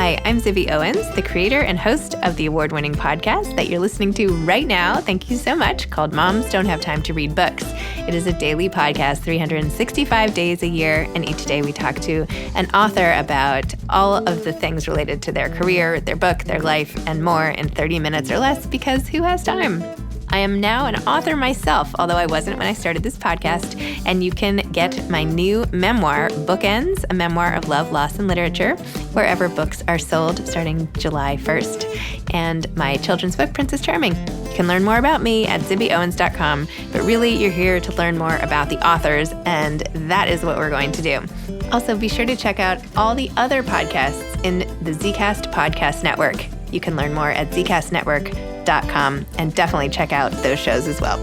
Hi, I'm Zibby Owens, the creator and host of the award-winning podcast that you're listening to right now. Thank you so much, called Moms Don't Have Time to Read Books. It is a daily podcast, 365 days a year, and each day we talk to an author about all of the things related to their career, their book, their life, and more in 30 minutes or less, because who has time? I am now an author myself, although I wasn't when I started this podcast, and you can get my new memoir, Bookends, a memoir of love, loss, and literature, wherever books are sold starting July 1st, and my children's book, Princess Charming. You can learn more about me at zibbyowens.com, but really you're here to learn more about the authors, and that is what we're going to do. Also, be sure to check out all the other podcasts in the Zcast Podcast Network. You can learn more at zcastnetwork.com and definitely check out those shows as well.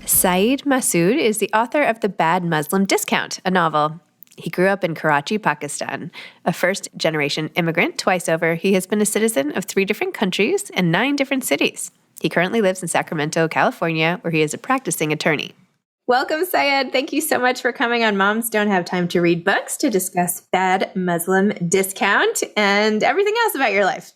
Syed Masood is the author of The Bad Muslim Discount, a novel. He grew up in Karachi, Pakistan. A first-generation immigrant twice over, he has been a citizen of 3 different countries and 9 different cities. He currently lives in Sacramento, California, where he is a practicing attorney. Welcome, Syed. Thank you so much for coming on Moms Don't Have Time to Read Books to discuss Bad Muslim Discount and everything else about your life.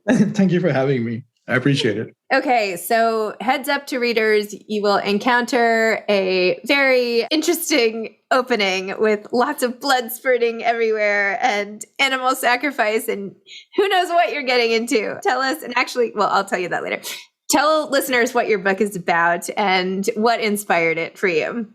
Thank you for having me. I appreciate it. Okay, so heads up to readers, you will encounter a very interesting opening with lots of blood spurting everywhere and animal sacrifice and who knows what you're getting into. Tell us, and actually, well, I'll tell you that later. Tell listeners what your book is about and what inspired it for you.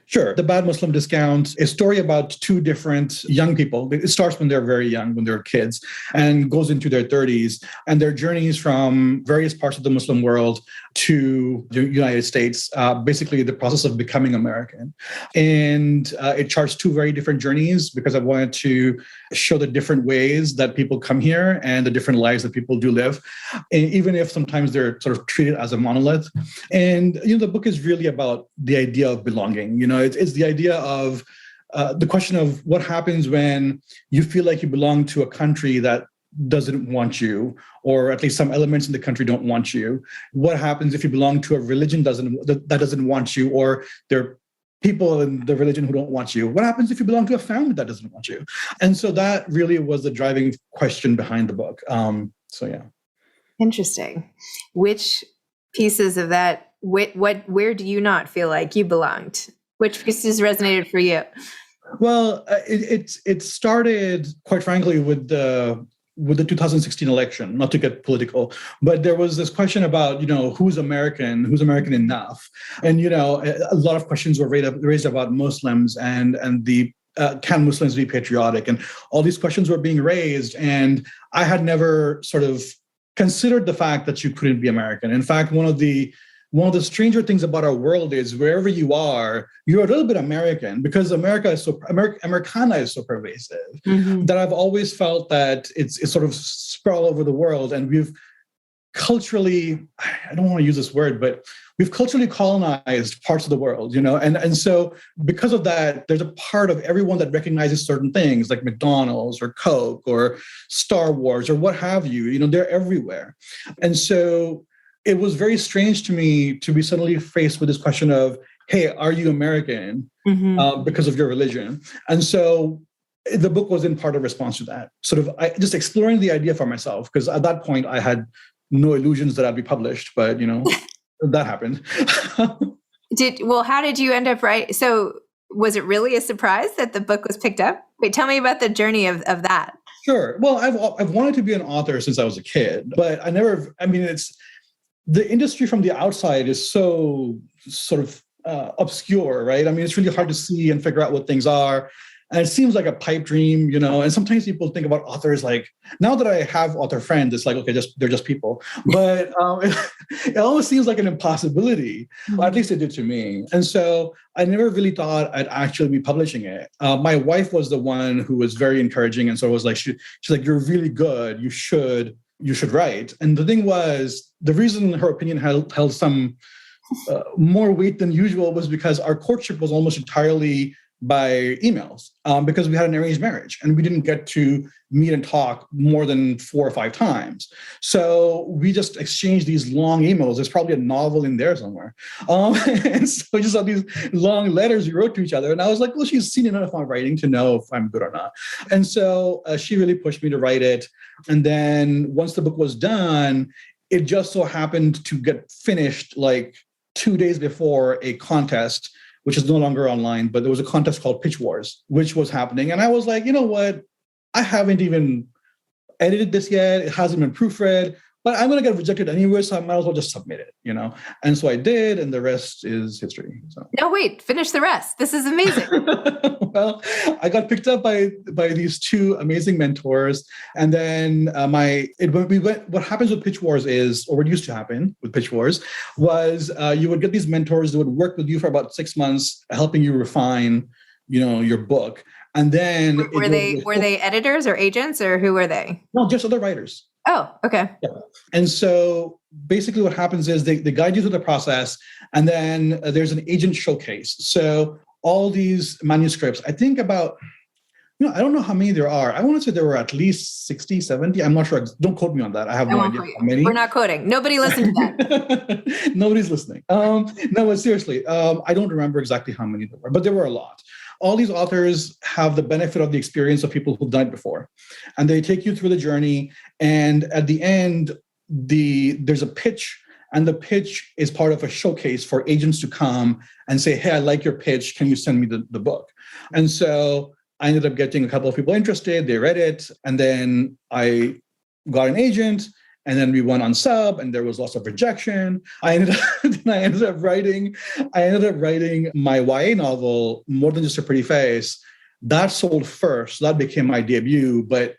Sure. The Bad Muslim Discount, a story about 2 different young people. It starts when they're very young, when they're kids, and goes into their 30s, and their journeys from various parts of the Muslim world to the United States, basically the process of becoming American. And it charts 2 very different journeys because I wanted to show the different ways that people come here and the different lives that people do live, even if sometimes they're sort of treated as a monolith. And, the book is really about the idea of belonging. It's the idea of the question of what happens when you feel like you belong to a country that doesn't want you, or at least some elements in the country don't want you. What happens if you belong to a religion that doesn't want you, or there are people in the religion who don't want you? What happens if you belong to a family that doesn't want you? And so that really was the driving question behind the book. Yeah. Interesting. Which pieces of that, where do you not feel like you belonged? Which pieces resonated for you? Well, it started, quite frankly, with the 2016 election, not to get political, but there was this question about, who's American enough? And, a lot of questions were raised about Muslims and the can Muslims be patriotic? And all these questions were being raised. And I had never sort of considered the fact that you couldn't be American. In fact, one of the stranger things about our world is wherever you are, you're a little bit American, because Americana is so pervasive, that I've always felt that it's sort of spread all over the world. And we've culturally, I don't want to use this word, but we've culturally colonized parts of the world, and so because of that, there's a part of everyone that recognizes certain things like McDonald's or Coke or Star Wars or what have you, they're everywhere. And so it was very strange to me to be suddenly faced with this question of, hey, are you American because of your religion? And so the book was in part a response to that, sort of just exploring the idea for myself, because at that point I had no illusions that I'd be published, but, that happened. How did you end up writing? So was it really a surprise that the book was picked up? Wait, tell me about the journey of that. Sure. Well, I've wanted to be an author since I was a kid, but the industry from the outside is so sort of obscure, right? It's really hard to see and figure out what things are. And it seems like a pipe dream, and sometimes people think about authors like, now that I have author friends, it's like, okay, they're just people. But it almost seems like an impossibility. Well, at least it did to me. And so I never really thought I'd actually be publishing it. My wife was the one who was very encouraging. And so it was like, she's like, you're really good. You should write. And the thing was, the reason her opinion held some more weight than usual was because our courtship was almost entirely by emails because we had an arranged marriage and we didn't get to meet and talk more than 4 or 5 times. So we just exchanged these long emails. There's probably a novel in there somewhere. And so we just had these long letters we wrote to each other. And I was like, well, she's seen enough of my writing to know if I'm good or not. And so she really pushed me to write it. And then once the book was done, it just so happened to get finished like 2 days before a contest, which is no longer online, but there was a contest called Pitch Wars, which was happening. And I was like, you know what? I haven't even edited this yet. It hasn't been proofread, but I'm going to get rejected anyway, so I might as well just submit it, And so I did, and the rest is history. So. No, wait, finish the rest. This is amazing. Well, I got picked up by these 2 amazing mentors. And then what happens with Pitch Wars is, or what used to happen with Pitch Wars was you would get these mentors that would work with you for about 6 months, helping you refine, your book. And then were they editors or agents, or who were they? No, just other writers. Oh, okay. Yeah. And so basically what happens is they guide you through the process, and then there's an agent showcase. So all these manuscripts, I think about, I don't know how many there are. I want to say there were at least 60, 70. I'm not sure. Don't quote me on that. I have no idea how many. We're not quoting. Nobody listened to that. Nobody's listening. No, but seriously, I don't remember exactly how many there were, but there were a lot. All these authors have the benefit of the experience of people who've done it before. And they take you through the journey. And at the end, there's a pitch. And the pitch is part of a showcase for agents to come and say, hey, I like your pitch. Can you send me the book? And so I ended up getting a couple of people interested. They read it. And then I got an agent. And then we went on sub, and there was lots of rejection. I ended up writing my YA novel, More Than Just a Pretty Face. That sold first. That became my debut. But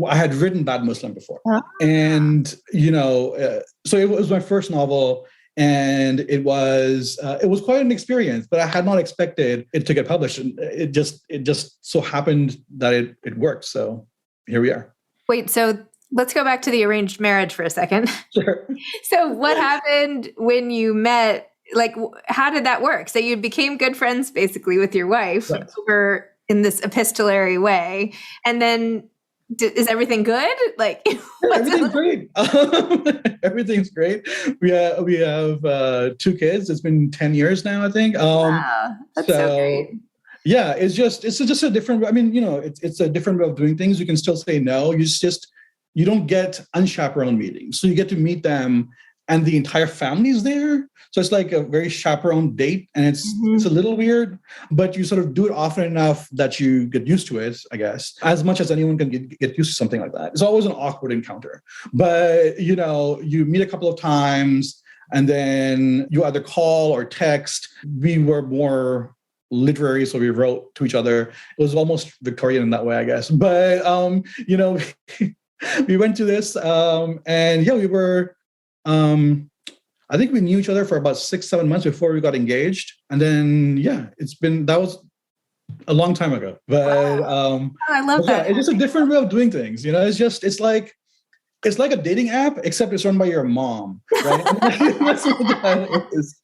I had written Bad Muslim before, and so it was my first novel, and it was quite an experience. But I had not expected it to get published, and it just so happened that it worked. So here we are. Wait, so let's go back to the arranged marriage for a second. Sure. So what happened when you met? Like, how did that work? So you became good friends basically with your wife over in this epistolary way. And then is everything good? Like, everything's great. Everything's great. We have 2 kids. It's been 10 years now, I think. Wow, that's so great. Yeah, it's just a different, it's a different way of doing things. You can still say no. You don't get unchaperoned meetings. So you get to meet them and the entire family is there. So it's like a very chaperoned date, and it's a little weird, but you sort of do it often enough that you get used to it, I guess, as much as anyone can get used to something like that. It's always an awkward encounter, but you meet a couple of times and then you either call or text. We were more literary, so we wrote to each other. It was almost Victorian in that way, I guess. But, we went to this and we were, I think we knew each other for about 6-7 months before we got engaged. And then, that was a long time ago. But I love that. It's just a different way of doing things. It's like a dating app, except it's run by your mom, right? That's what that is.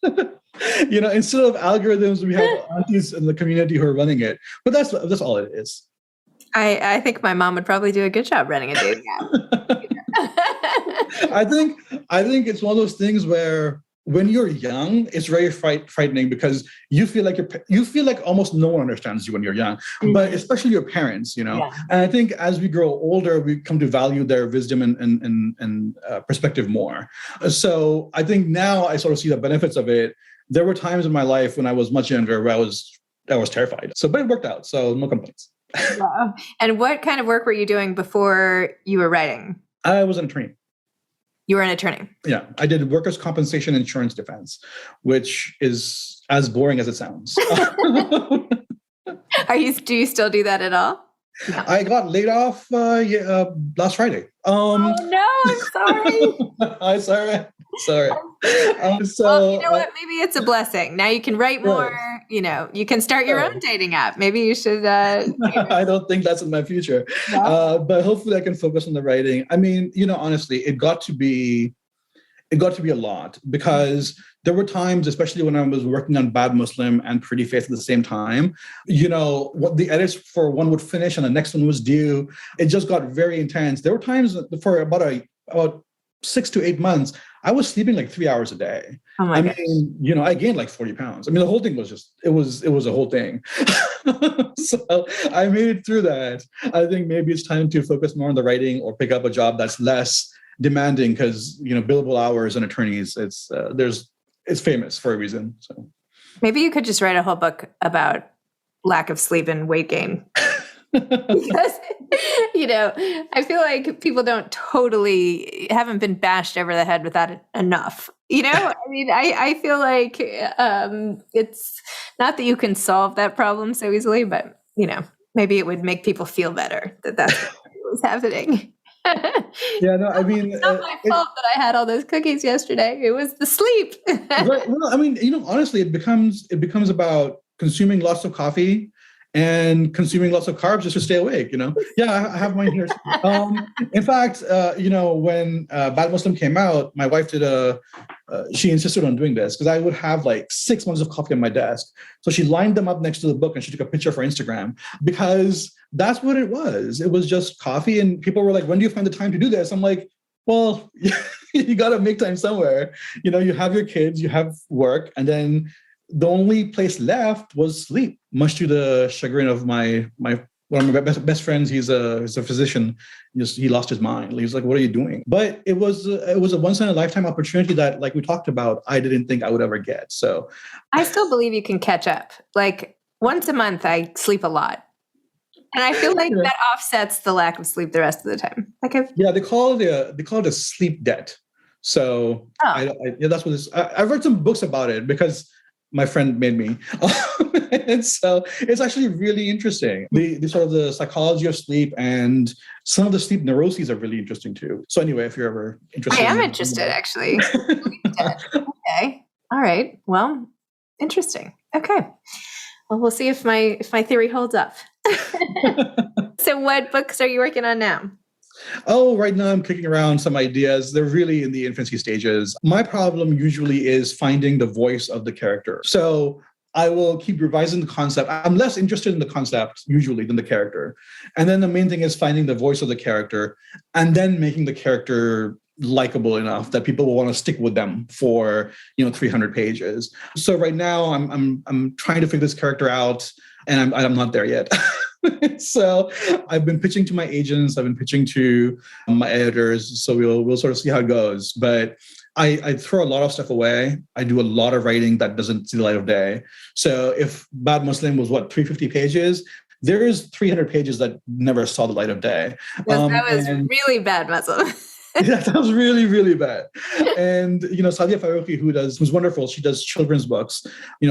Instead of algorithms, we have aunties in the community who are running it. But that's all it is. I think my mom would probably do a good job running a dating app. I think it's one of those things where when you're young, it's very frightening because you feel like almost no one understands you when you're young, but especially your parents, Yeah. And I think as we grow older, we come to value their wisdom and perspective more. So I think now I sort of see the benefits of it. There were times in my life when I was much younger where I was terrified. But it worked out, so no complaints. Wow. And what kind of work were you doing before you were writing? I was an attorney. You were an attorney? Yeah. I did workers' compensation insurance defense, which is as boring as it sounds. Do you still do that at all? No. I got laid off last Friday. Oh no, I'm sorry. Sorry. Well, you know what? Maybe it's a blessing. Now you can write more. You can start your own dating app. Maybe you should. I don't think that's in my future, but hopefully I can focus on the writing. I mean, honestly, it got to be it got to be a lot because there were times, especially when I was working on Bad Muslim and Pretty Face at the same time, what the edits for one would finish and the next one was due. It just got very intense. There were times for about 6 to 8 months, I was sleeping like 3 hours a day. Oh my gosh. I gained like 40 pounds. I mean, the whole thing was it was a whole thing. So I made it through that. I think maybe it's time to focus more on the writing or pick up a job that's less demanding because, billable hours and attorneys, it's famous for a reason. So maybe you could just write a whole book about lack of sleep and weight gain. Because, I feel like people haven't been bashed over the head with that enough. I mean, I feel like it's not that you can solve that problem so easily, but, maybe it would make people feel better that that's what was happening. Yeah, no, I mean, it's not my fault that I had all those cookies yesterday. It was the sleep. Right. Well, I mean, honestly, it becomes about consuming lots of coffee and consuming lots of carbs just to stay awake. Yeah, I have mine here. In fact, when Bad Muslim came out, my wife she insisted on doing this because I would have like 6 months of coffee on my desk. So she lined them up next to the book and she took a picture for Instagram because that's what it was. It was just coffee. And people were like, when do you find the time to do this? I'm like, well, you got to make time somewhere. You have your kids, you have work, and then the only place left was sleep, much to the chagrin of one of my best friends. He's a physician. He lost his mind. He was like, what are you doing? But it was a once in a lifetime opportunity that, like we talked about, I didn't think I would ever get. So I still believe you can catch up. Like once a month, I sleep a lot. And I feel like that offsets the lack of sleep the rest of the time. They call it a sleep debt. So that's what I've read some books about it because my friend made me. And so it's actually really interesting. The sort of the psychology of sleep and some of the sleep neuroses are really interesting too. So anyway, if you're ever interested. I am interested, actually. Okay. All right. Well, interesting. Okay. Well, we'll see if my theory holds up. So what books are you working on now? Oh, right now I'm kicking around some ideas. They're really in the infancy stages. My problem usually is finding the voice of the character. So I will keep revising the concept. I'm less interested in the concept usually than the character. And then the main thing is finding the voice of the character and then making the character likable enough that people will want to stick with them for 300 pages. So right now I'm trying to figure this character out, and I'm not there yet. So I've been pitching to my agents. I've been pitching to my editors. So we'll sort of see how it goes. But I throw a lot of stuff away. I do a lot of writing that doesn't see the light of day. So if Bad Muslim was 350 pages, there is 300 pages that never saw the light of day. Yes, that was really Bad Muslim. Yeah, that was really, really bad. And, Sadia Faruqi, who's wonderful, she does children's books.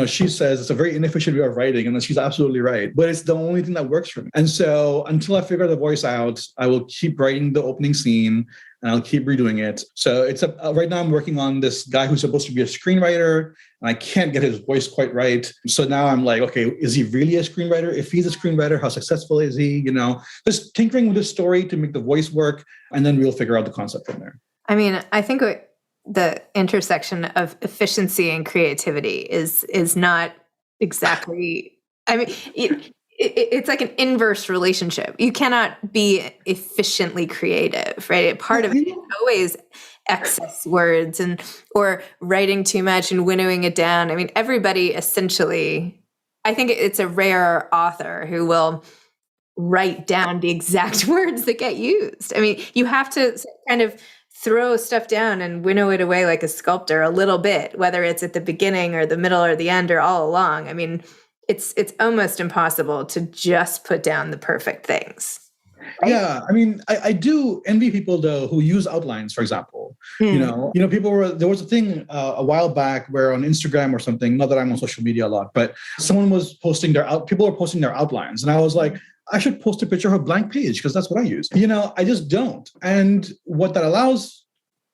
She says it's a very inefficient way of writing, and she's absolutely right. But it's the only thing that works for me. And so until I figure the voice out, I will keep writing the opening scene and I'll keep redoing it. So right now I'm working on this guy who's supposed to be a screenwriter, and I can't get his voice quite right. So now I'm like, okay, is he really a screenwriter? If he's a screenwriter, how successful is he? Just tinkering with the story to make the voice work, and then we'll figure out the concept from there. I mean, I think the intersection of efficiency and creativity is not exactly, I mean, it's like an inverse relationship. You cannot be efficiently creative, right? Part of it is always excess words or writing too much and winnowing it down. I mean, everybody essentially, I think it's a rare author who will write down the exact words that get used. I mean, you have to kind of throw stuff down and winnow it away like a sculptor a little bit, whether it's at the beginning or the middle or the end or all along. I mean, it's almost impossible to just put down the perfect things. Right? Yeah, I mean, I do envy people though who use outlines, for example. There was a thing a while back where on Instagram or something, not that I'm on social media a lot, but someone was posting people were posting their outlines, and I was like, I should post a picture of a blank page because that's what I use. I just don't. And what that allows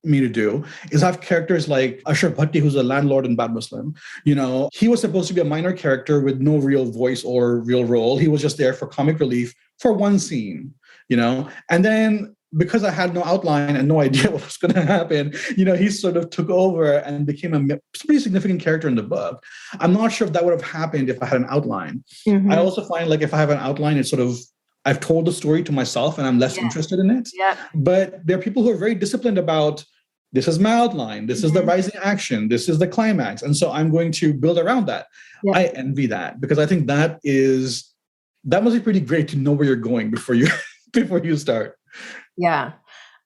me to do is have characters like Ashraf Bhatti, who's a landlord in Bad Muslim. He was supposed to be a minor character with no real voice or real role. He was just there for comic relief for one scene, and then because I had no outline and no idea what was going to happen, he sort of took over and became a pretty significant character in the book. I'm not sure if that would have happened if I had an outline. Mm-hmm. I also find like if I have an outline, it's sort of, I've told the story to myself and I'm less interested in it. Yeah. But there are people who are very disciplined about, this is my outline, this is the rising action, this is the climax. And so I'm going to build around that. Yeah. I envy that because I think that must be pretty great to know where you're going before you start. Yeah.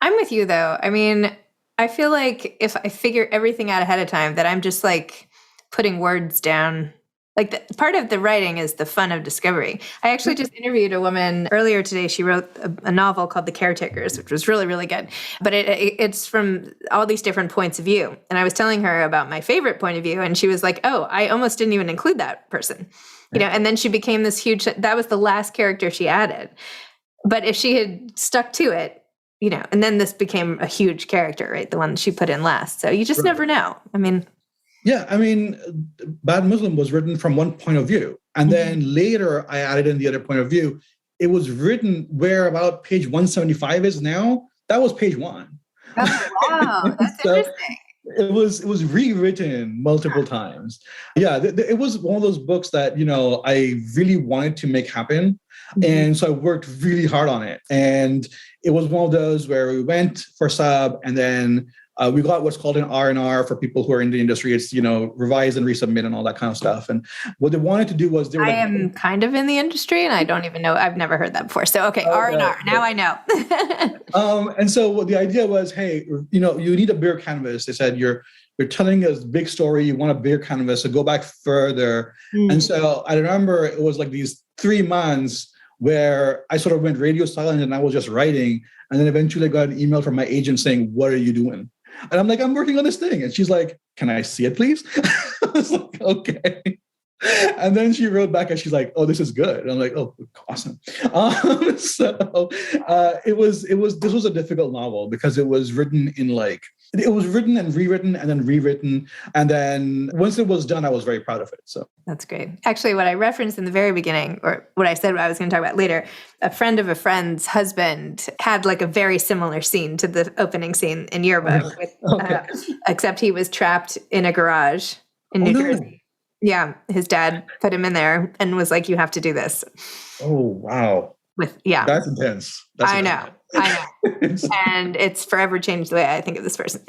I'm with you though. I mean, I feel like if I figure everything out ahead of time, that I'm just like putting words down. Like part of the writing is the fun of discovery. I actually just interviewed a woman earlier today. She wrote a novel called The Caretakers, which was really, really good. But it's from all these different points of view. And I was telling her about my favorite point of view. And she was like, oh, I almost didn't even include that person. And then she became this huge, that was the last character she added. But if she had stuck to it, and then this became a huge character, right? The one she put in last. So you just never know. I mean... Yeah, I mean, Bad Muslim was written from one point of view. And then later I added in the other point of view. It was written where about page 175 is now. That was page 1. Oh, wow. That's so interesting. It was rewritten multiple times. Yeah, it was one of those books that, I really wanted to make happen. And so I worked really hard on it. And it was one of those where we went for sub and then we got what's called an R&R for people who are in the industry. It's, revise and resubmit and all that kind of stuff. And what they wanted to do was I am kind of in the industry and I don't even know. I've never heard that before. So, okay, R&R. Now I know. And so the idea was, hey, you need a bigger canvas. They said, you're telling a big story. You want a bigger canvas. So go back further. And so I remember it was like these 3 months where I sort of went radio silent and I was just writing. And then eventually I got an email from my agent saying, what are you doing? And I'm like, I'm working on this thing. And she's like, can I see it, please? I was like, okay. And then she wrote back and she's like, oh, this is good. And I'm like, oh, awesome. This was a difficult novel because it was written and rewritten and then rewritten. And then once it was done, I was very proud of it. So that's great. Actually, what I referenced in the very beginning, or what I said I was going to talk about later, a friend of a friend's husband had like a very similar scene to the opening scene in your book, except he was trapped in a garage in New Jersey. Yeah, his dad put him in there and was like, you have to do this. Oh, wow. That's intense. I know. And it's forever changed the way I think of this person.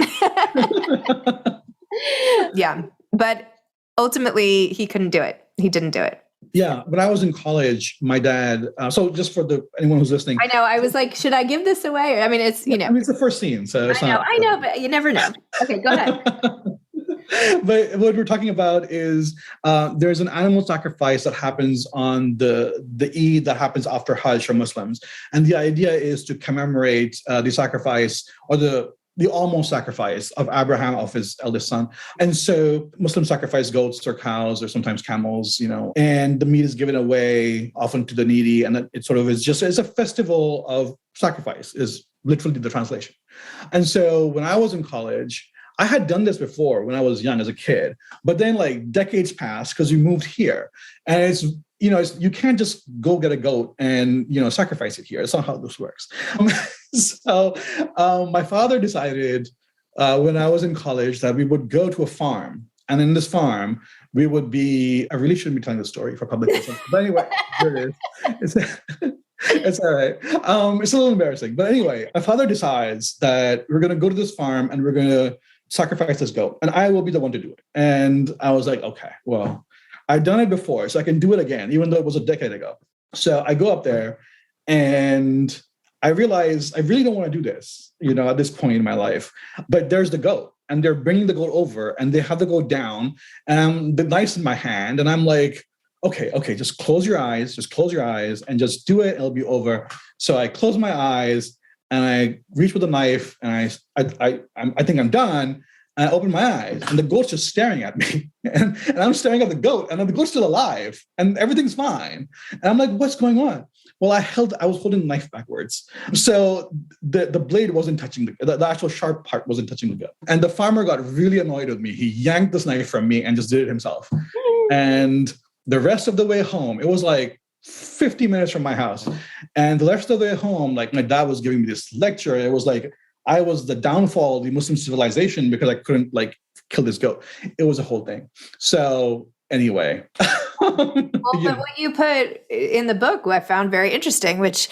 Yeah. But ultimately, he couldn't do it. He didn't do it. Yeah. When I was in college, my dad, so just for anyone who's listening. I know. I was like, should I give this away? I mean, it's, it's the first scene. So it's I know, but you never know. Okay, go ahead. But what we're talking about is there's an animal sacrifice that happens on the Eid that happens after Hajj for Muslims. And the idea is to commemorate the sacrifice or the almost sacrifice of Abraham of his eldest son. And so Muslims sacrifice goats or cows or sometimes camels, and the meat is given away often to the needy. And it sort of it's a festival of sacrifice is literally the translation. And so when I was in college, I had done this before when I was young as a kid, but then like decades passed because we moved here, and it's you can't just go get a goat and sacrifice it here. It's not how this works. So my father decided when I was in college that we would go to a farm, and in this farm we would be. I really shouldn't be telling the story for public consumption, but anyway, here it is. It's all right. It's a little embarrassing, but anyway, my father decides that we're going to go to this farm and we're going to sacrifice this goat, and I will be the one to do it. And I was like, okay, well, I've done it before, so I can do it again, even though it was a decade ago. So I go up there and I realize I really don't want to do this, at this point in my life. But there's the goat, and they're bringing the goat over, and they have the goat down, and the knife's in my hand, and I'm like, okay, just close your eyes, and just do it. It'll be over. So I close my eyes. And I reach with a knife, and I think I'm done. And I open my eyes, and the goat's just staring at me, and I'm staring at the goat, and the goat's still alive, and everything's fine. And I'm like, what's going on? Well, I was holding the knife backwards, so the blade wasn't touching the actual sharp part wasn't touching the goat. And the farmer got really annoyed with me. He yanked this knife from me and just did it himself. And the rest of the way home, it was like 50 minutes from my house. And the rest of the way home, like my dad was giving me this lecture. It was like I was the downfall of the Muslim civilization because I couldn't like kill this goat. It was a whole thing. So anyway. Well, but what you put in the book, I found very interesting, which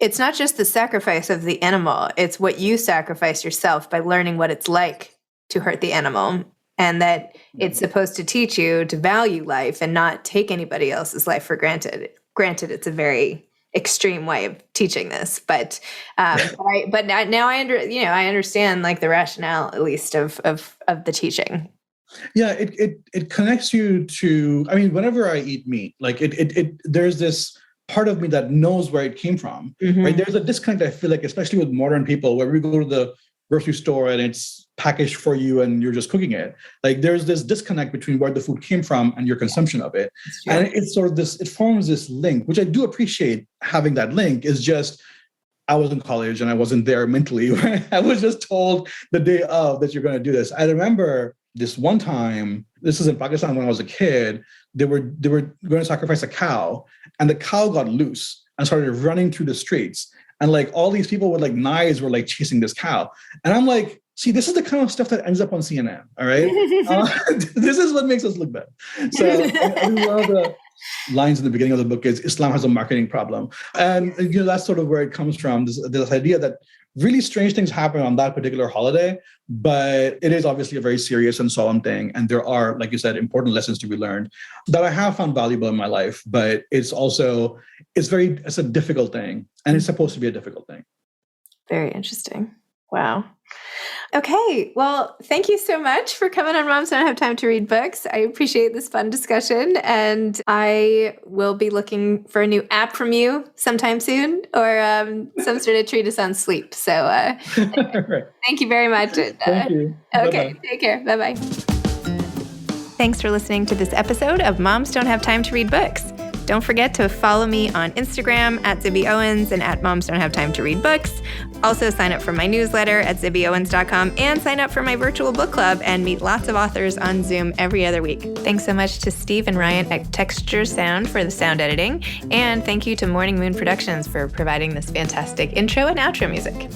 it's not just the sacrifice of the animal. It's what you sacrifice yourself by learning what it's like to hurt the animal, and that it's supposed to teach you to value life and not take anybody else's life for granted. Granted, it's a very extreme way of teaching this, but now I understand like the rationale, at least of the teaching. Yeah, it connects you to, I mean, whenever I eat meat, like it there's this part of me that knows where it came from, right? There's a disconnect, I feel like, especially with modern people, where we go to the grocery store and it's packaged for you and you're just cooking it. Like there's this disconnect between where the food came from and your consumption of it. And it's sort of this, it forms this link, which I do appreciate having that link. Is just, I was in college and I wasn't there mentally. I was just told the day of that you're going to do this. I remember this one time, this is in Pakistan when I was a kid, they were going to sacrifice a cow, and the cow got loose and started running through the streets. And like all these people with like knives were like chasing this cow. And I'm like, see, this is the kind of stuff that ends up on CNN. All right. This is what makes us look bad. So one of the lines in the beginning of the book is Islam has a marketing problem. And that's sort of where it comes from. This idea that really strange things happen on that particular holiday, but it is obviously a very serious and solemn thing. And there are, like you said, important lessons to be learned that I have found valuable in my life, but it's a difficult thing, and it's supposed to be a difficult thing. Very interesting. Wow. Okay. Well, thank you so much for coming on Moms Don't Have Time to Read Books. I appreciate this fun discussion, and I will be looking for a new app from you sometime soon, or some sort of treatise on sleep. So thank you very much. Thank you. Okay. Bye-bye. Take care. Bye-bye. Thanks for listening to this episode of Moms Don't Have Time to Read Books. Don't forget to follow me on Instagram at Zibby Owens and at Moms Don't Have Time to Read Books. Also sign up for my newsletter at zibbyowens.com and sign up for my virtual book club and meet lots of authors on Zoom every other week. Thanks so much to Steve and Ryan at Texture Sound for the sound editing. And thank you to Morning Moon Productions for providing this fantastic intro and outro music.